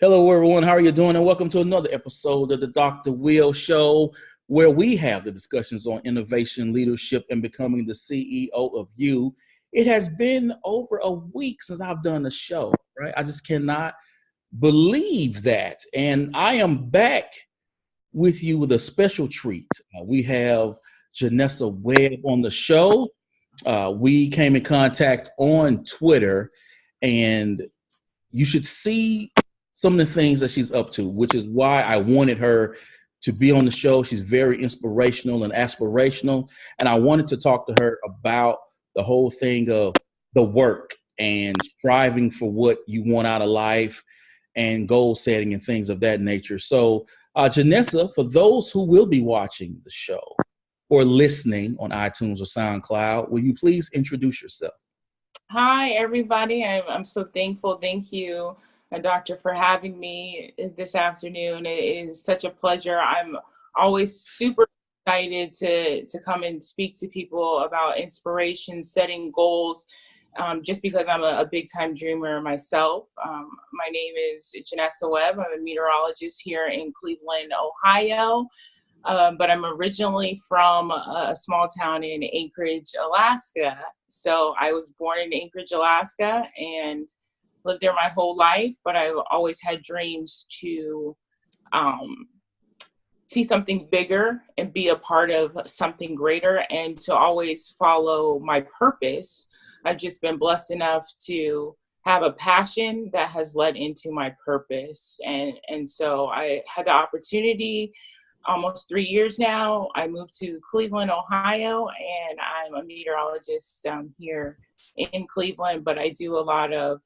Hello, everyone. How are you doing? And welcome to another episode of the Dr. Will Show, where we have the discussions on innovation, leadership, and becoming the CEO of you. It has been over a week since I've done the show, right? I just cannot believe that. And I am back with you with a special treat. We have Janessa Webb on the show. We came in contact on Twitter, and you should see some of the things that she's up to, which is why I wanted her to be on the show. She's very inspirational and aspirational. And I wanted to talk to her about the whole thing of the work and striving for what you want out of life and goal setting and things of that nature. So, Janessa, for those who will be watching the show or listening on iTunes or SoundCloud, will you please introduce yourself? Hi, everybody. I'm so thankful. Thank you, Doctor, for having me this afternoon. It is such a pleasure. I'm always super excited to come and speak to people about inspiration, setting goals, just because I'm a big-time dreamer myself. My name is Janessa Webb. I'm a meteorologist here in Cleveland, Ohio. But I'm originally from a small town in Anchorage, Alaska. So I was born in Anchorage, Alaska, and lived there my whole life. But I've always had dreams to see something bigger and be a part of something greater, and to always follow my purpose. I've just been blessed enough to have a passion that has led into my purpose. And so I had the opportunity almost 3 years now. I moved to Cleveland, Ohio, and I'm a meteorologist here in Cleveland, but I do a lot of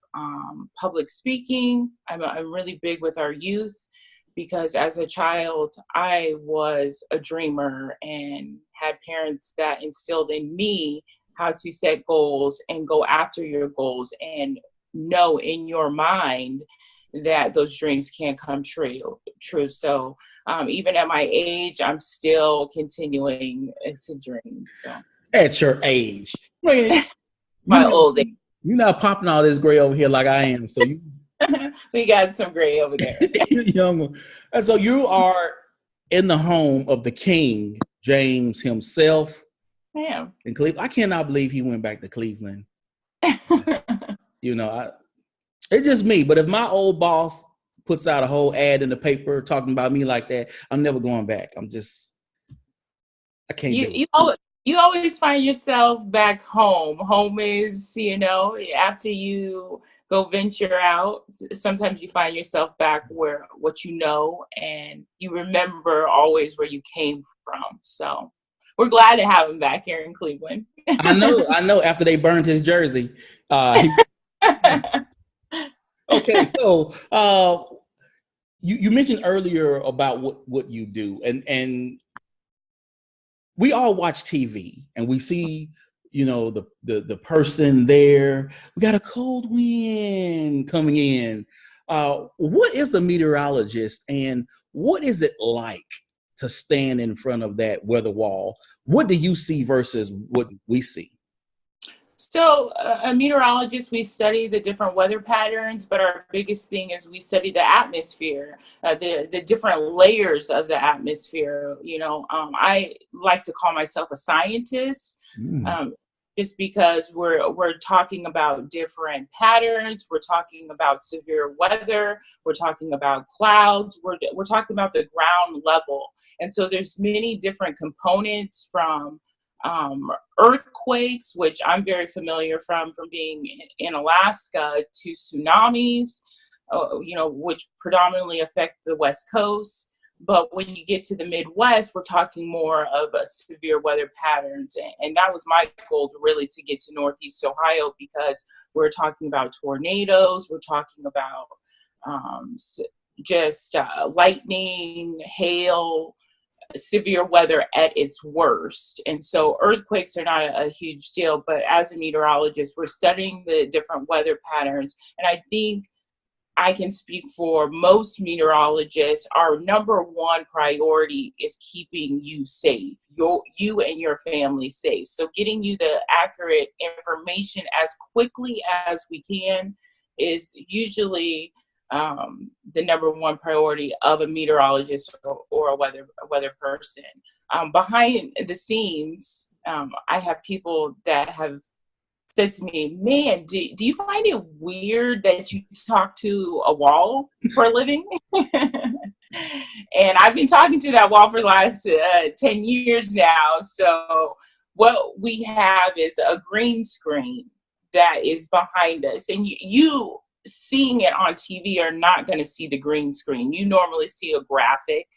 public speaking. I'm really big with our youth because as a child, I was a dreamer and had parents that instilled in me how to set goals and go after your goals and know in your mind that those dreams can come true. So even at my age, I'm still continuing to dream. So At your age, man, my old age. You're not popping all this gray over here like I am. So you, we got some gray over there. young one. And so you are in the home of the King James himself. I am. In Cleveland. I cannot believe he went back to Cleveland. It's just me. But if my old boss puts out a whole ad in the paper talking about me like that, I'm never going back. I can't do it. You always find yourself back home. Home is, after you go venture out, sometimes you find yourself back where what you know, and you remember always where you came from. So we're glad to have him back here in Cleveland. I know. After they burned his jersey. Okay, so you mentioned earlier about what you do, and we all watch TV and we see, the person there. We got a cold wind coming in. What is a meteorologist, and what is it like to stand in front of that weather wall? What do you see versus what we see? So a meteorologist, we study the different weather patterns, but our biggest thing is we study the atmosphere, the different layers of the atmosphere. I like to call myself a scientist. Just because we're talking about different patterns, we're talking about severe weather, we're talking about clouds, we're talking about the ground level. And so there's many different components, from earthquakes, which I'm very familiar from being in Alaska, to tsunamis, which predominantly affect the West Coast. But when you get to the Midwest, we're talking more of a severe weather patterns. And that was my goal, really, to get to Northeast Ohio, because we're talking about tornadoes, we're talking about lightning, hail, severe weather at its worst. And so earthquakes are not a huge deal, but as a meteorologist, we're studying the different weather patterns. And I think I can speak for most meteorologists. Our number one priority is keeping you safe, you and your family safe. So getting you the accurate information as quickly as we can is usually the number one priority of a meteorologist or a weather person. Behind the scenes, I have people that have said to me, man, do you find it weird that you talk to a wall for a living? And I've been talking to that wall for the last 10 years now. So what we have is a green screen that is behind us. And you seeing it on TV are not going to see the green screen. You normally see a graphic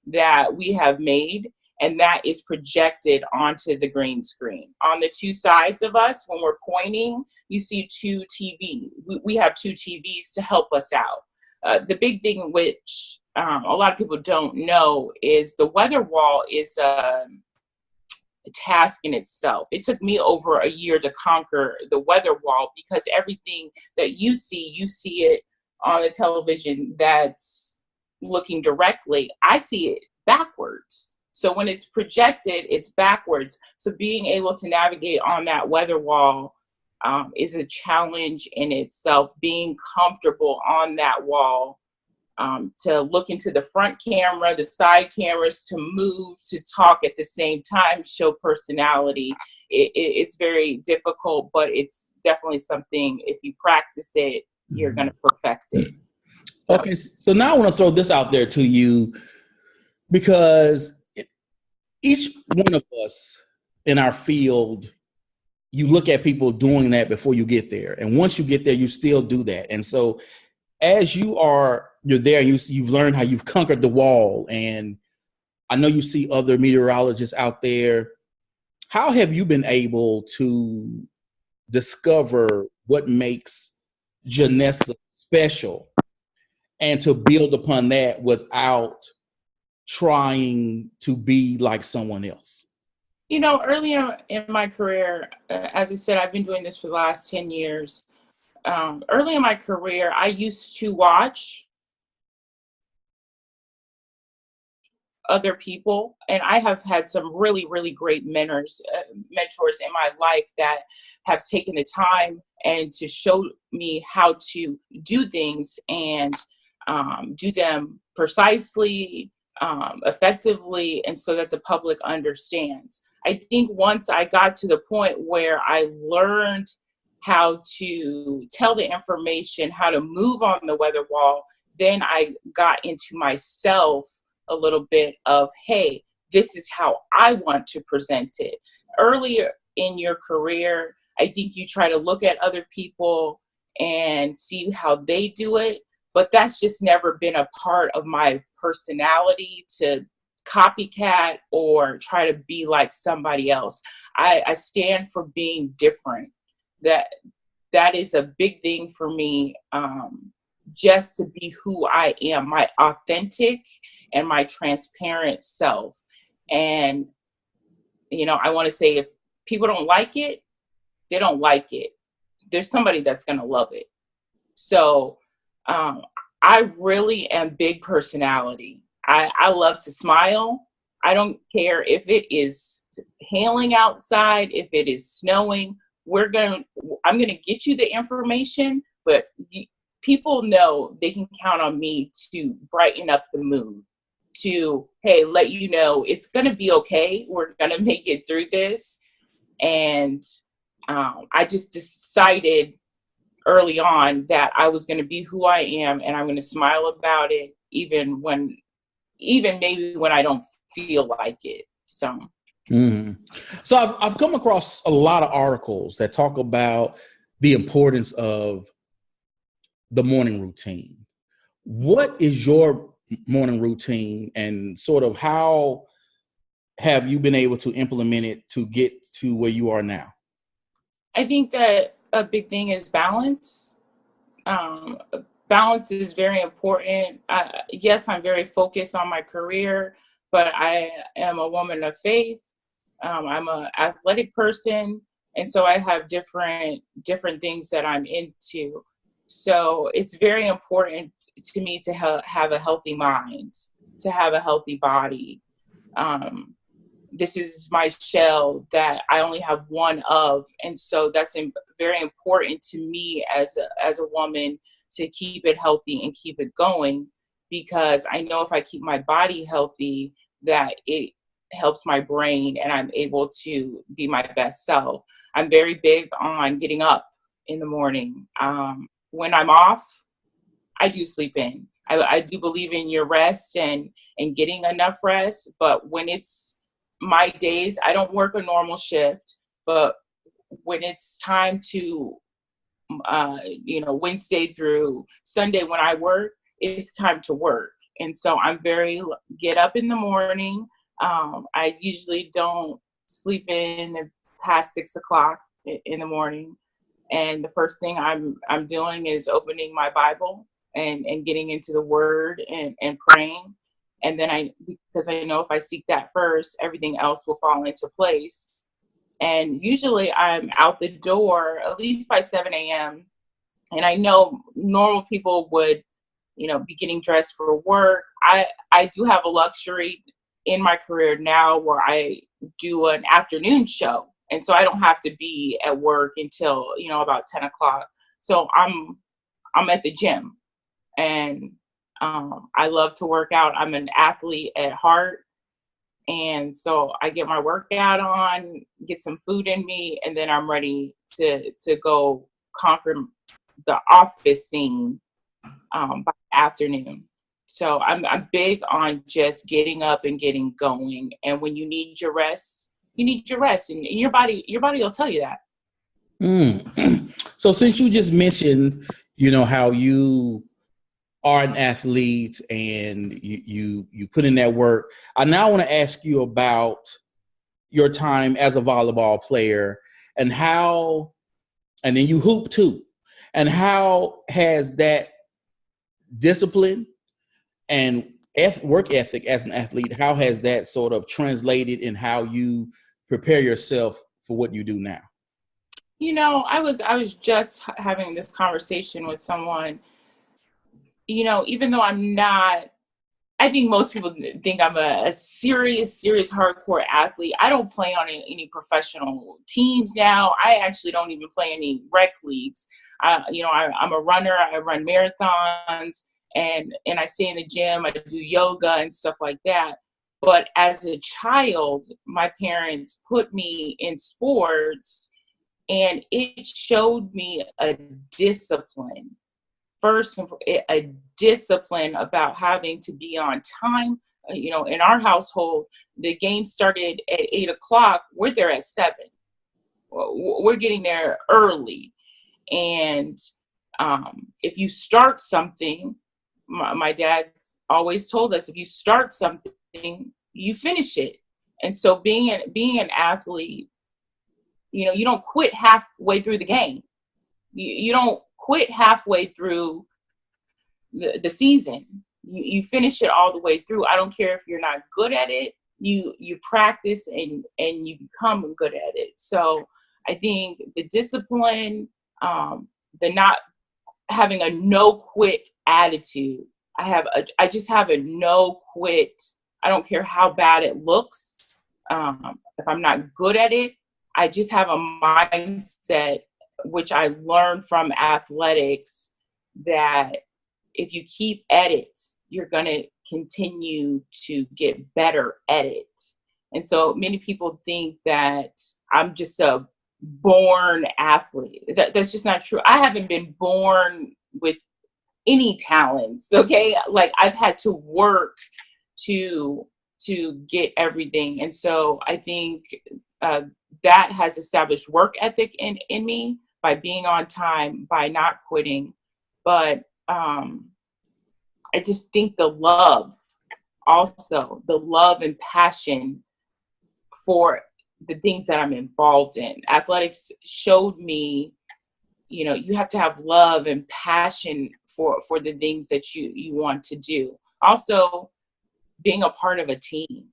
that we have made, and that is projected onto the green screen. On the two sides of us, when we're pointing, you see two TVs. We have two TVs to help us out. The big thing which a lot of people don't know is the weather wall is a task in itself. It took me over a year to conquer the weather wall, because everything that you see it on the television that's looking directly. I see it backwards. So when it's projected, it's backwards. So being able to navigate on that weather wall is a challenge in itself. Being comfortable on that wall, to look into the front camera, the side cameras, to move, to talk at the same time, show personality. It's very difficult, but it's definitely something, if you practice it, you're going to perfect it. Okay, so now I want to throw this out there to you, because each one of us in our field, you look at people doing that before you get there. And once you get there, you still do that. And so as you're there, you've learned how you've conquered the wall. And I know you see other meteorologists out there. How have you been able to discover what makes Janessa special and to build upon that without trying to be like someone else? You know, earlier in my career, as I said, I've been doing this for the last 10 years. Early in my career, I used to watch other people, and I have had some really, really great mentors in my life that have taken the time and to show me how to do things and do them precisely, effectively, and so that the public understands. I think once I got to the point where I learned how to tell the information, how to move on the weather wall, then I got into myself a little bit of, hey, this is how I want to present it. Earlier in your career, I think you try to look at other people and see how they do it, but that's just never been a part of my personality to copycat or try to be like somebody else. I stand for being different. That is a big thing for me, just to be who I am, my authentic and my transparent self. And, you know, I want to say, if people don't like it, they don't like it. There's somebody that's going to love it. So I really am big personality. I love to smile. I don't care if it is hailing outside, if it is snowing. I'm going to get you the information, but people know they can count on me to brighten up the mood, to, hey, let you know it's going to be okay. We're going to make it through this. And I just decided early on that I was going to be who I am, and I'm going to smile about it, even maybe when I don't feel like it. So. So I've come across a lot of articles that talk about the importance of the morning routine. What is your morning routine, and sort of how have you been able to implement it to get to where you are now? I think that a big thing is balance. Balance is very important. Yes, I'm very focused on my career, but I am a woman of faith. I'm an athletic person, and so I have different things that I'm into. So it's very important to me to have a healthy mind, to have a healthy body. This is my shell that I only have one of, and so that's very important to me as a woman, to keep it healthy and keep it going, because I know if I keep my body healthy, that it helps my brain and I'm able to be my best self. I'm very big on getting up in the morning. When I'm off, I do sleep in. I do believe in your rest and getting enough rest. But when it's my days, I don't work a normal shift. But when it's time to, Wednesday through Sunday when I work, it's time to work. And so I'm very get up in the morning. I usually don't sleep in past 6 o'clock in the morning. And the first thing I'm doing is opening my Bible and getting into the Word and praying. And then because I know if I seek that first, everything else will fall into place. And usually I'm out the door at least by 7 a.m. And I know normal people would, be getting dressed for work. I do have a luxury in my career now where I do an afternoon show. And so I don't have to be at work until, about 10 o'clock. So I'm at the gym, and I love to work out. I'm an athlete at heart. And so I get my workout on, get some food in me, and then I'm ready to go conquer the office scene by afternoon. So I'm big on just getting up and getting going. And when you need your rest, you need your rest, and your body will tell you that. So since you just mentioned, how you are an athlete and you put in that work, I now want to ask you about your time as a volleyball player and then you hoop too, and how has that discipline and work ethic as an athlete, how has that sort of translated in how you prepare yourself for what you do now? I was just having this conversation with someone. Even though I'm not, I think most people think I'm a serious hardcore athlete. I don't play on any professional teams now. I actually don't even play any rec leagues. I'm a runner. I run marathons, and I stay in the gym. I do yoga and stuff like that. But as a child, my parents put me in sports, and it showed me a discipline. First, a discipline about having to be on time. In our household, the game started at 8 o'clock. We're there at 7. We're getting there early. And if you start something, my dad's always told us, if you start something, you finish it. And so being an athlete, you don't quit halfway through the game. You don't quit halfway through the season. You finish it all the way through. I don't care if you're not good at it. You practice and you become good at it. So I think the discipline, the not having a no quit attitude. I just have a no quit. I don't care how bad it looks. If I'm not good at it, I just have a mindset, which I learned from athletics, that if you keep at it, you're going to continue to get better at it. And so many people think that I'm just a born athlete. That's just not true. I haven't been born with any talents, okay? Like, I've had to work to get everything. And so I think that has established work ethic in me by being on time, by not quitting. But I just think the love and passion for the things that I'm involved in. Athletics showed me, you have to have love and passion for the things that you want to do. Also, being a part of a team.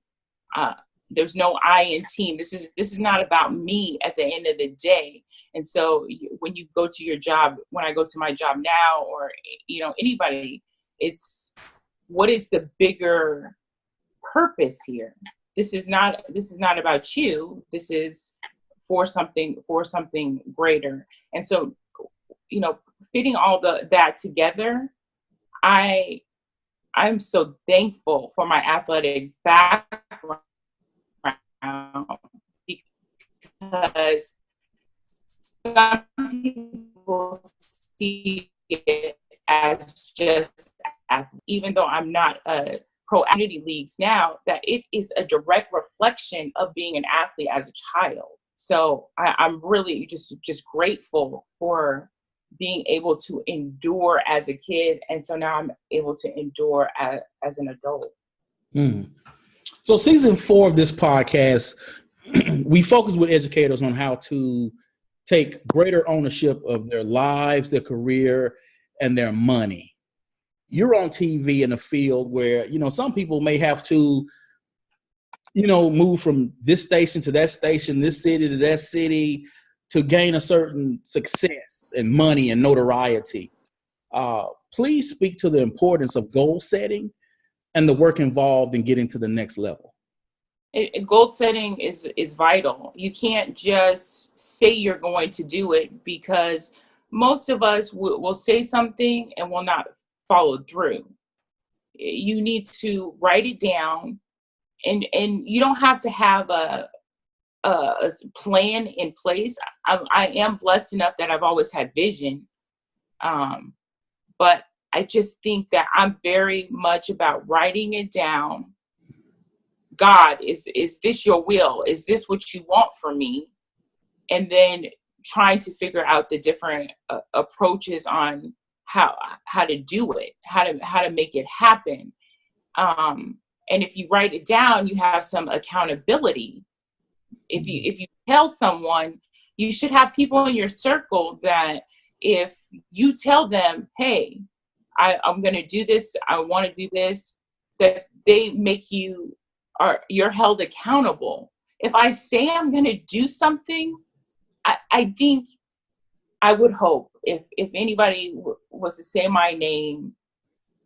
There's no I in team. This is not about me at the end of the day. And so when you go to your job, when I go to my job now, or anybody, it's what is the bigger purpose here? This is not about you. This is for something greater. And so, fitting all that together, I'm so thankful for my athletic background, because some people see it as just even though I'm not a pro community leagues now, that it is a direct reflection of being an athlete as a child. So I'm really just grateful for being able to endure as a kid, and so now I'm able to endure as an adult. So season 4 of this podcast, we focus with educators on how to take greater ownership of their lives, their career, and their money. You're on TV in a field where, some people may have to, move from this station to that station, this city to that city, to gain a certain success and money and notoriety. Please speak to the importance of goal setting and the work involved in getting to the next level. Goal setting is vital. You can't just say you're going to do it, because most of us will say something and will not follow through. You need to write it down, and you don't have to have a plan in place. I am blessed enough that I've always had vision, but I just think that I'm very much about writing it down. God, is this your will? Is this what you want from me? And then trying to figure out the different approaches on how to do it, how to make it happen. And if you write it down, you have some accountability. If you tell someone, you should have people in your circle that if you tell them, hey, I'm going to do this, I want to do this, that they make you're held accountable. If I say I'm going to do something, I think I would hope if anybody was to say my name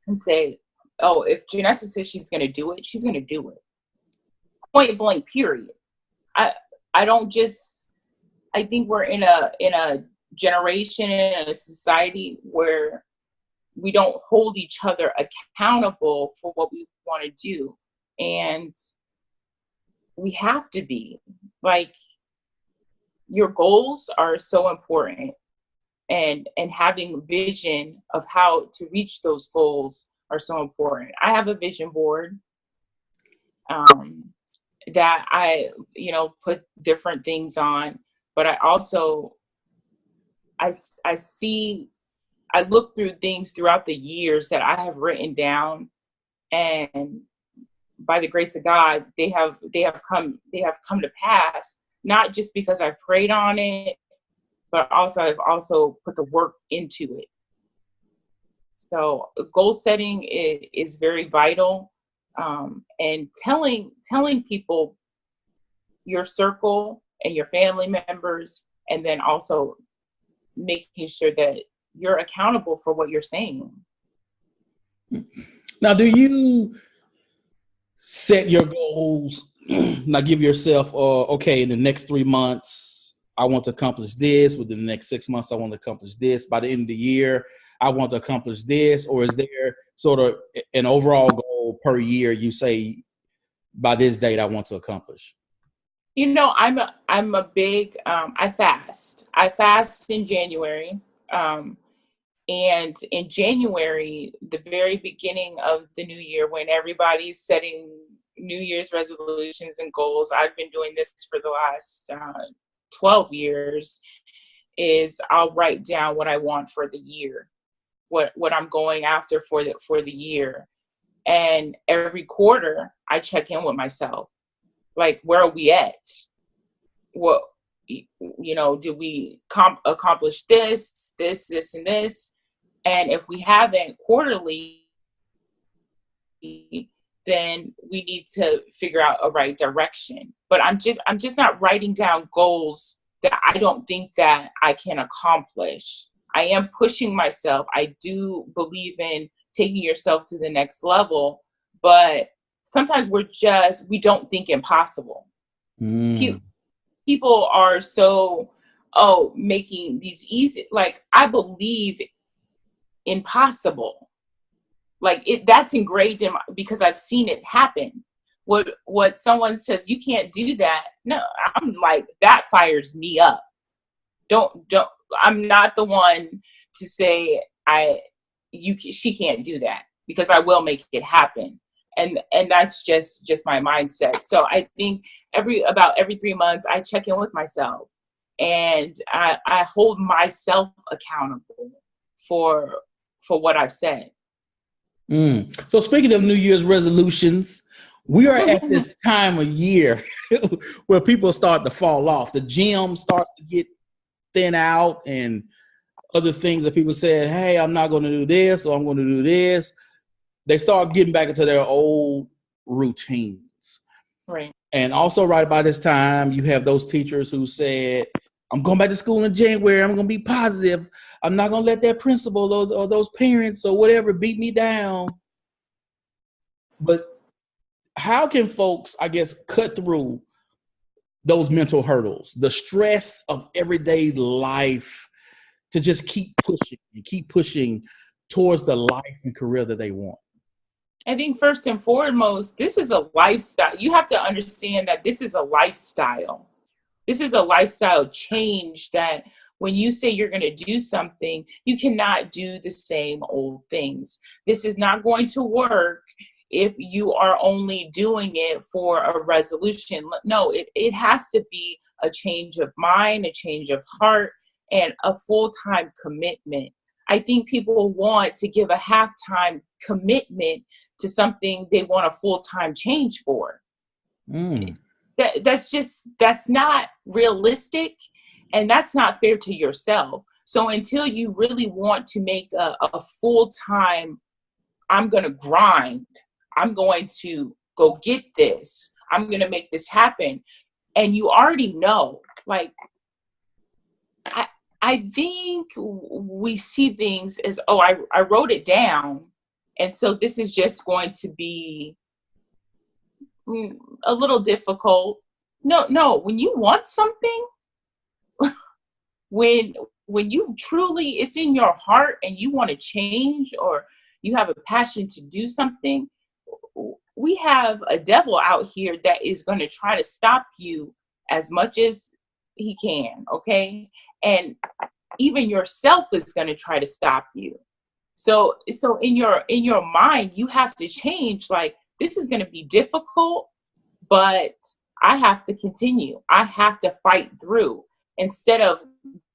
and say, oh, if Janessa says she's going to do it, she's going to do it. Point blank, period. I think we're in a generation, in a society where we don't hold each other accountable for what we want to do. And we have to be. Like, your goals are so important, and having vision of how to reach those goals are so important. I have a vision board that I put different things on, but I also I look through things throughout the years that I have written down, and by the grace of God, they have come to pass, not just because I've prayed on it, but also I've also put the work into it. So goal setting is very vital, and telling people, your circle and your family members, and then also making sure that you're accountable for what you're saying. Now, do you set your goals? Now, give yourself, okay, in the next 3 months, I want to accomplish this. Within the next 6 months, I want to accomplish this. By the end of the year, I want to accomplish this. Or is there sort of an overall goal per year you say, by this date, I want to accomplish? I'm a big, I fast in January. And in January, the very beginning of the new year, when everybody's setting New Year's resolutions and goals, I've been doing this for the last 12 years, is I'll write down what I want for the year, what I'm going after for the year. And every quarter I check in with myself. Like, where are we at? What, did we accomplish this, and this? And if we haven't quarterly, then we need to figure out a right direction. But I'm just not writing down goals that I don't think that I can accomplish. I am pushing myself. I do believe in taking yourself to the next level, but sometimes we don't think impossible. People are so oh, making these easy, like, I believe impossible. Like, that's engraved in because I've seen it happen. What someone says, you can't do that. No, I'm like, that fires me up. Don't, I'm not the one to say she can't do that, because I will make it happen. And that's just my mindset. So I think about every 3 months I check in with myself, and I hold myself accountable for what I've said. So speaking of New Year's resolutions, we are at this time of year where people start to fall off. The gym starts to get thin out, and other things that people said, hey, I'm not going to do this, or I'm going to do this. They start getting back into their old routines. Right. And also right by this time, you have those teachers who said, I'm going back to school in January. I'm going to be positive. I'm not going to let that principal or those parents or whatever beat me down. But how can folks, I guess, cut through those mental hurdles, the stress of everyday life, to just keep pushing towards the life and career that they want? I think first and foremost, this is a lifestyle. You have to understand that this is a lifestyle. This is a lifestyle change, that when you say you're going to do something, you cannot do the same old things. This is not going to work if you are only doing it for a resolution. No, it has to be a change of mind, a change of heart, and a full-time commitment. I think people want to give a half-time commitment to something they want a full-time change for. That's not realistic, and that's not fair to yourself. So until you really want to make a full-time, I'm going to grind, I'm going to go get this, I'm going to make this happen, and you already know, like, I think we see things as, oh, I wrote it down, and so this is just going to be a little difficult. No, when you want something, when you truly, it's in your heart and you want to change, or you have a passion to do something, we have a devil out here that is going to try to stop you as much as he can, okay? And even yourself is going to try to stop you. So in your mind, you have to change, like, this is going to be difficult, but I have to continue. I have to fight through. Instead of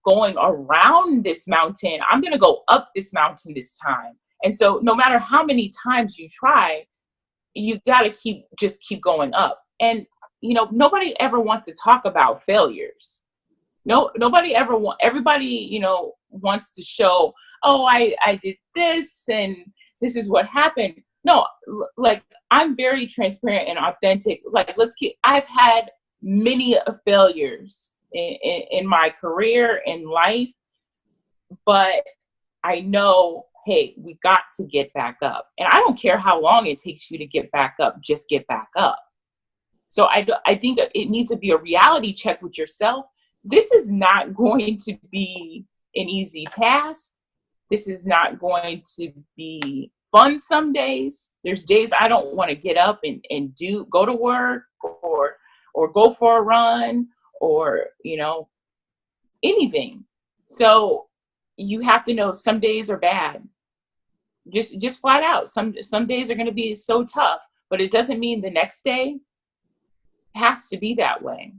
going around this mountain, I'm going to go up this mountain this time. And so no matter how many times you try, you got to keep going up. And, nobody ever wants to talk about failures. Nobody ever everybody, wants to show, oh, I did this and this is what happened. No, like, I'm very transparent and authentic. Like, I've had many failures in my career and life, but I know, hey, we got to get back up. And I don't care how long it takes you to get back up, just get back up. So I think it needs to be a reality check with yourself. This is not going to be an easy task. This is not going to be fun some days. There's days I don't want to get up and go to work or go for a run or, anything. So you have to know some days are bad. Just flat out. Some days are going to be so tough, but it doesn't mean the next day has to be that way.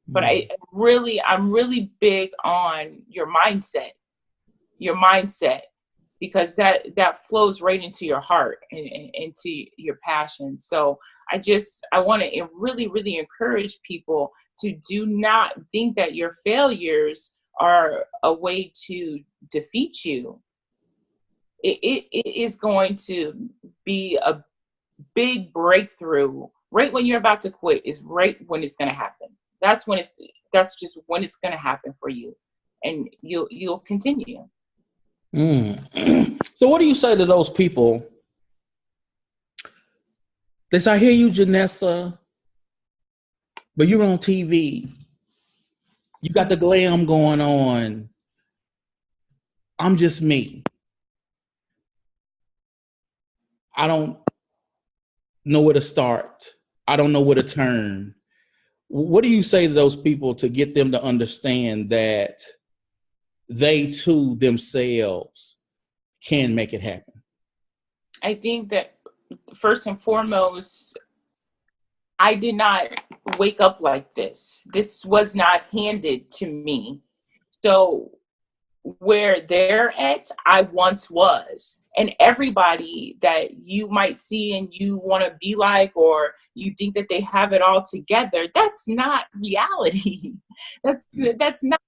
But I'm really big on your mindset, because that flows right into your heart and into your passion. So I want to really, really encourage people to do not think that your failures are a way to defeat you. It is going to be a big breakthrough. Right when you're about to quit is right when it's going to happen. That's just when it's going to happen for you, and you'll continue. So what do you say to those people? They say, I hear you, Janessa, but you're on TV. You got the glam going on. I'm just me. I don't know where to start. I don't know where to turn. What do you say to those people to get them to understand that they too themselves can make it happen? I think that first and foremost, I did not wake up like this. This was not handed to me. So where they're at, I once was. And everybody that you might see and you want to be like, or you think that they have it all together, that's not reality. That's not,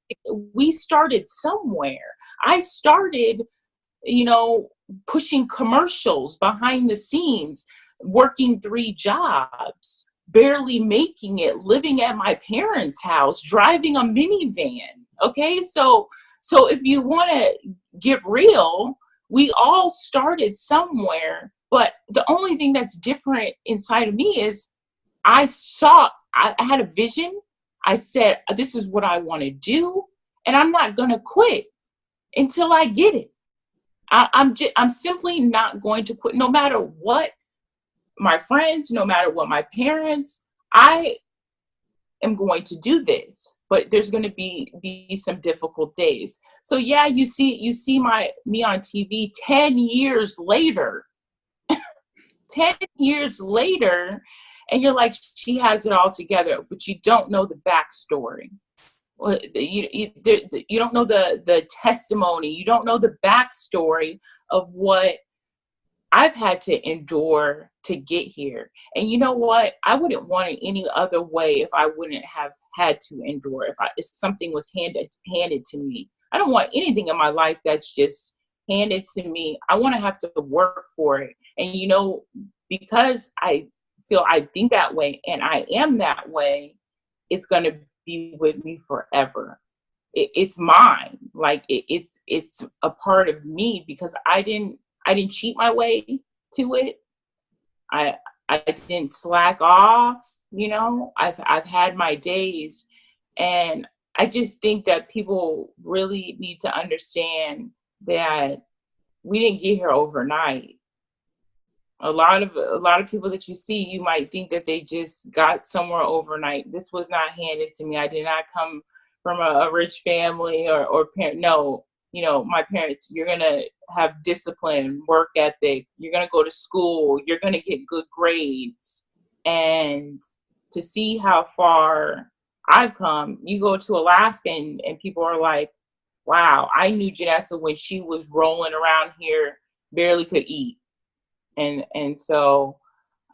we started somewhere. I started, pushing commercials behind the scenes, working 3 jobs, barely making it, living at my parents' house, driving a minivan. Okay, so if you want to get real, we all started somewhere, but the only thing that's different inside of me is I had a vision. I said, this is what I want to do, and I'm not going to quit until I get it. I'm simply not going to quit, no matter what my friends, no matter what my parents. I am going to do this, but there's going to be some difficult days. So yeah, you see me on TV 10 years later, 10 years later, and you're like, she has it all together, but you don't know the backstory. You don't know the testimony. You don't know the backstory of what I've had to endure to get here. And you know what? I wouldn't want it any other way if I wouldn't have had to endure. If something was handed to me. I don't want anything in my life that's just handed to me. I want to have to work for it. And because I feel I think that way and I am that way, it's going to be with me forever. It's mine. Like it's a part of me because I didn't cheat my way to it. I didn't slack off. I've had my days, and I just think that people really need to understand that we didn't get here overnight. A lot of people that you see, you might think that they just got somewhere overnight. This was not handed to me. I did not come from a rich family or parent. No, my parents, you're going to have discipline, work ethic. You're going to go to school. You're going to get good grades. And to see how far I've come, you go to Alaska and people are like, wow, I knew Janessa when she was rolling around here, barely could eat. And so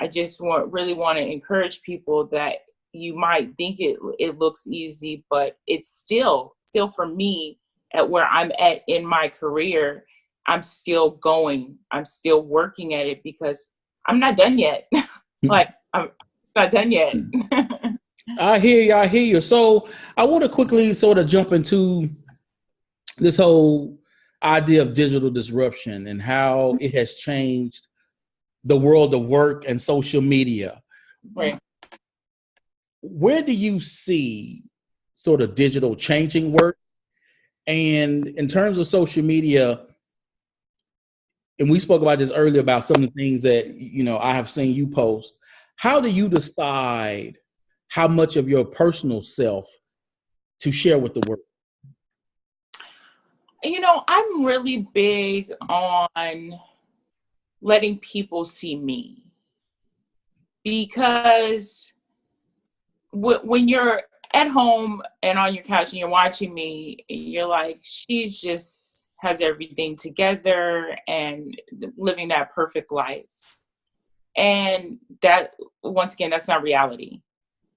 I just really want to encourage people that you might think it looks easy, but it's still for me at where I'm at in my career. I'm still going. I'm still working at it because I'm not done yet. Like I'm not done yet. I hear you. So I want to quickly sort of jump into this whole idea of digital disruption and how it has changed the world of work and social media. Right. Where do you see sort of digital changing work? And in terms of social media, and we spoke about this earlier about some of the things that, I have seen you post. How do you decide how much of your personal self to share with the world? I'm really big on letting people see me, because when you're at home and on your couch and you're watching me, you're like, she's just has everything together and living that perfect life. And that, once again, that's not reality.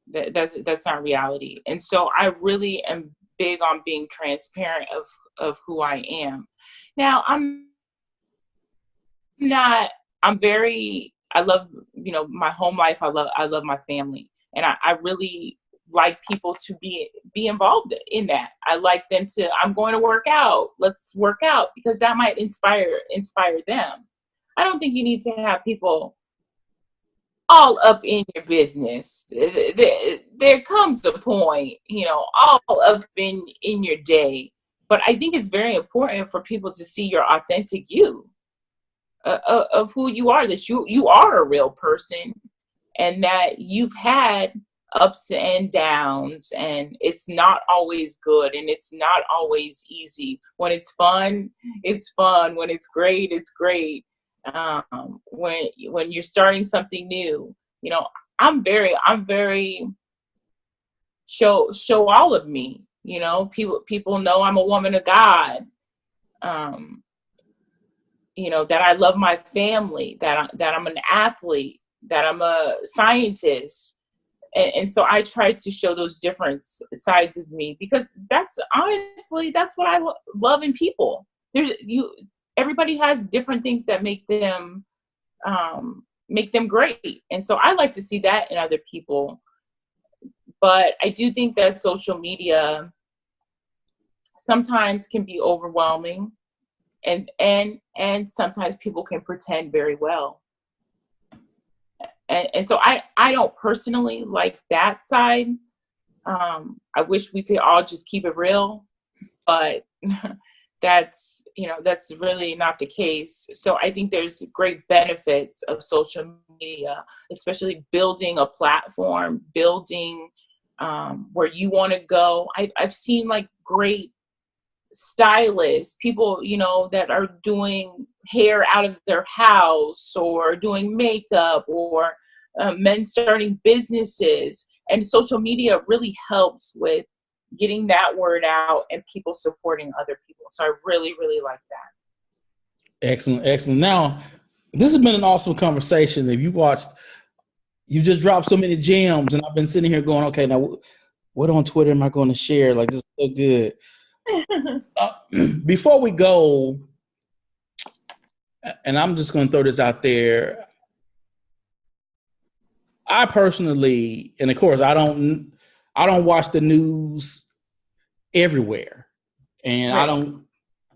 That's not reality. And so I really am big on being transparent of who I am. Now, I love, my home life. I love my family. And I really like people to be involved in that. I like them to, I'm going to work out. Let's work out, because that might inspire them. I don't think you need to have people all up in your business. There comes a point, all up in your day. But I think it's very important for people to see your authentic you, of who you are, that you are a real person, and that you've had ups and downs, and it's not always good, and it's not always easy. When it's fun, it's fun. When it's great, it's great. When you're starting something new, I'm very show all of me. People know I'm a woman of God. That I love my family, that I'm an athlete, that I'm a scientist. And so I try to show those different sides of me, because that's what I love in people. Everybody has different things that make them great. And so I like to see that in other people. But I do think that social media sometimes can be overwhelming, and sometimes people can pretend very well. And so I don't personally like that side. I wish we could all just keep it real, but that's really not the case. So I think there's great benefits of social media, especially building a platform, building where you want to go. I've seen like great stylists, people, that are doing hair out of their house, or doing makeup, or men starting businesses. And social media really helps with getting that word out and people supporting other people. So I really, really like that. Excellent. Now, this has been an awesome conversation. If you watched, you just dropped so many gems, and I've been sitting here going, okay, now what on Twitter am I going to share? Like, this is so good. Before we go, and I'm just going to throw this out there, I personally, and of course, I don't watch the news everywhere, and right. I don't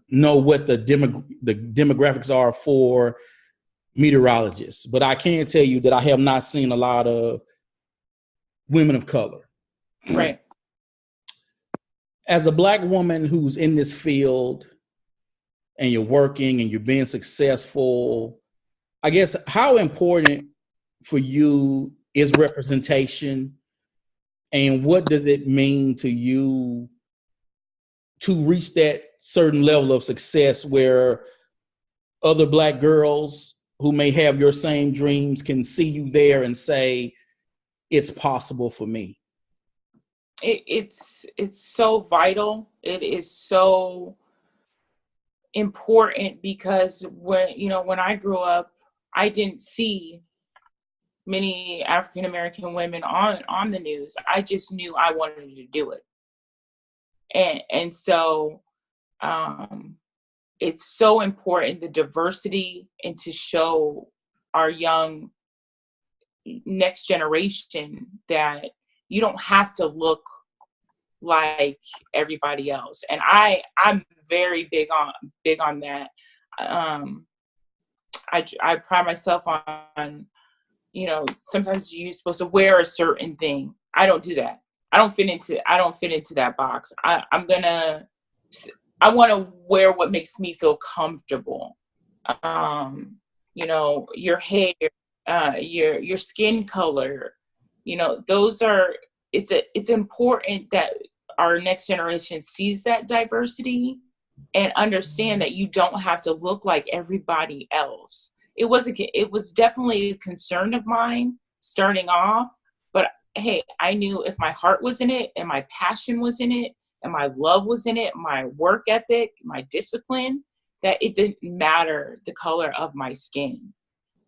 know what the demographics are for meteorologists, but I can tell you that I have not seen a lot of women of color. Right. As a Black woman who's in this field, and you're working and you're being successful, I guess, how important for you is representation, and what does it mean to you to reach that certain level of success where other Black girls who may have your same dreams can see you there and say, it's possible for me? It's so vital. It is so important, because when I grew up, I didn't see many African American women on the news. I just knew I wanted to do it. And so it's so important, the diversity, and to show our young next generation that you don't have to look like everybody else. And I'm very big on that. I pride myself on, sometimes you're supposed to wear a certain thing. I don't do that. I don't fit into that box. I want to wear what makes me feel comfortable. Your hair, your skin color, it's important that our next generation sees that diversity and understand that you don't have to look like everybody else. It was definitely a concern of mine starting off, but hey, I knew if my heart was in it, and my passion was in it, and my love was in it, my work ethic, my discipline, that it didn't matter the color of my skin.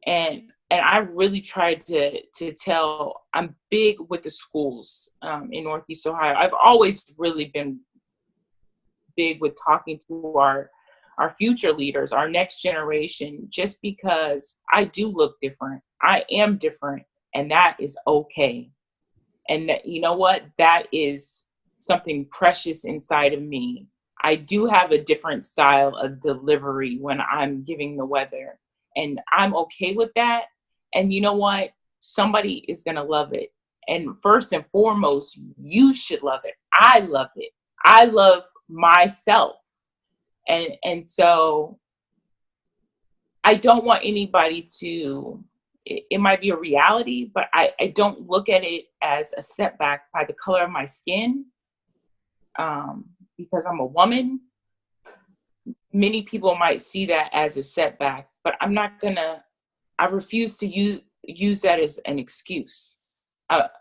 And I really tried to tell, I'm big with the schools in Northeast Ohio. I've always really been big with talking to our future leaders, our next generation, just because I do look different. I am different, and that is okay. And that, you know what? That is something precious inside of me. I do have a different style of delivery when I'm giving the weather, and I'm okay with that. And you know what? somebody is going to love it. And first and foremost, you should love it. I love it. I love myself. And so I don't want anybody to, it might be a reality, but I don't look at it as a setback by the color of my skin. Because I'm a woman, many people might see that as a setback, but I refuse to use that as an excuse.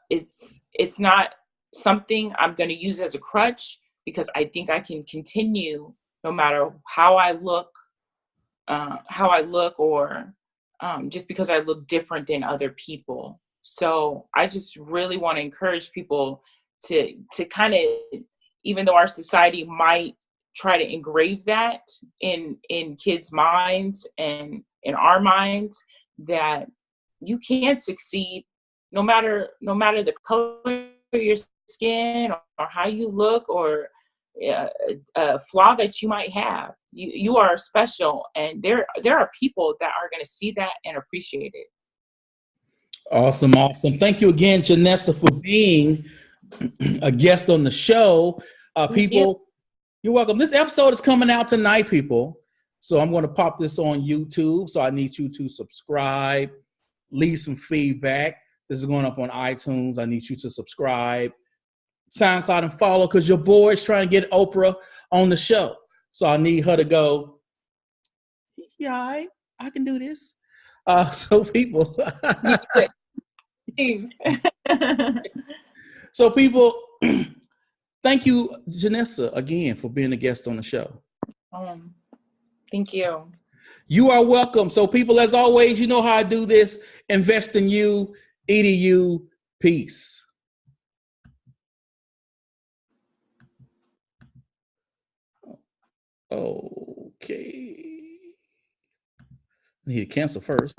It's not something I'm going to use as a crutch, because I think I can continue no matter how I look, or just because I look different than other people. So I just really want to encourage people to kind of, even though our society might try to engrave that in kids' minds and in our minds, that you can succeed no matter the color of your skin, or how you look, or a flaw that you might have. You are special, and there are people that are going to see that and appreciate it. Awesome. Thank you again, Janessa, for being a guest on the show. People, you're welcome. This episode is coming out tonight, people. So I'm going to pop this on YouTube. So I need you to subscribe, leave some feedback. This is going up on iTunes. I need you to subscribe, SoundCloud, and follow, because your boy is trying to get Oprah on the show. So I need her to go, yeah, I can do this. So people. So people, thank you, Janessa, again, for being a guest on the show. Thank you. You are welcome. So people, as always, you know how I do this. Invest in you, EDU, peace. Okay. I need to cancel first.